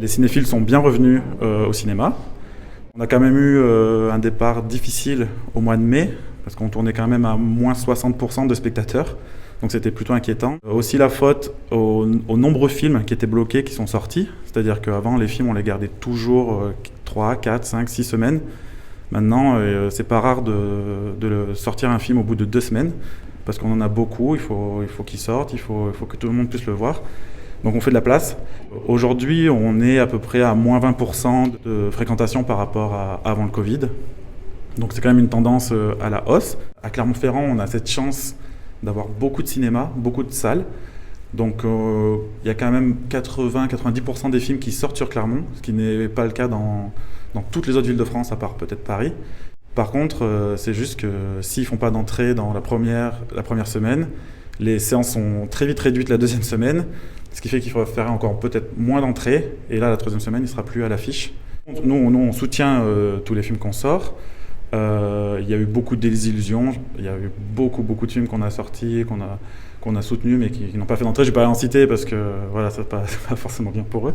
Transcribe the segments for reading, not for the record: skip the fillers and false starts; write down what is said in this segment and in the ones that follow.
Les cinéphiles sont bien revenus au cinéma. On a quand même eu un départ difficile au mois de mai, parce qu'on tournait quand même à moins 60% de spectateurs. Donc c'était plutôt inquiétant. Aussi la faute aux nombreux films qui étaient bloqués, qui sont sortis. C'est-à-dire qu'avant, les films, on les gardait toujours 3, 4, 5, 6 semaines. Maintenant, c'est pas rare de sortir un film au bout de 2 semaines, parce qu'on en a beaucoup, il faut qu'il sorte, il faut que tout le monde puisse le voir. Donc on fait de la place. Aujourd'hui, on est à peu près à moins 20% de fréquentation par rapport à avant le Covid. Donc c'est quand même une tendance à la hausse. À Clermont-Ferrand, on a cette chance d'avoir beaucoup de cinéma, beaucoup de salles. Donc il y a quand même 80-90% des films qui sortent sur Clermont, ce qui n'est pas le cas dans toutes les autres villes de France, à part peut-être Paris. Par contre, c'est juste que s'ils ne font pas d'entrée dans la première semaine, les séances sont très vite réduites la deuxième semaine, ce qui fait qu'il faudra faire encore peut-être moins d'entrées. Et là, la troisième semaine, il ne sera plus à l'affiche. Nous, on soutient tous les films qu'on sort. Il y a eu beaucoup de désillusions. Il y a eu beaucoup de films qu'on a sortis, qu'on a soutenus, mais qui n'ont pas fait d'entrée. Je ne vais pas en citer parce que voilà, c'est pas forcément bien pour eux.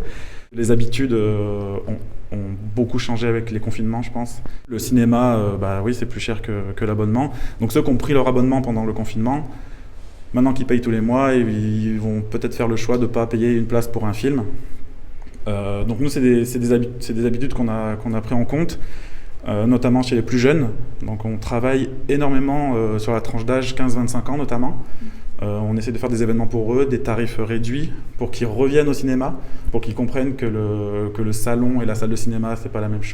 Les habitudes ont beaucoup changé avec les confinements, je pense. Le cinéma, oui, c'est plus cher que l'abonnement. Donc ceux qui ont pris leur abonnement pendant le confinement, maintenant qu'ils payent tous les mois, ils vont peut-être faire le choix de ne pas payer une place pour un film. Donc nous, c'est des habitudes qu'on a pris en compte, notamment chez les plus jeunes. Donc on travaille énormément sur la tranche d'âge 15-25 ans notamment. On essaie de faire des événements pour eux, des tarifs réduits, pour qu'ils reviennent au cinéma, pour qu'ils comprennent que le salon et la salle de cinéma, c'est pas la même chose.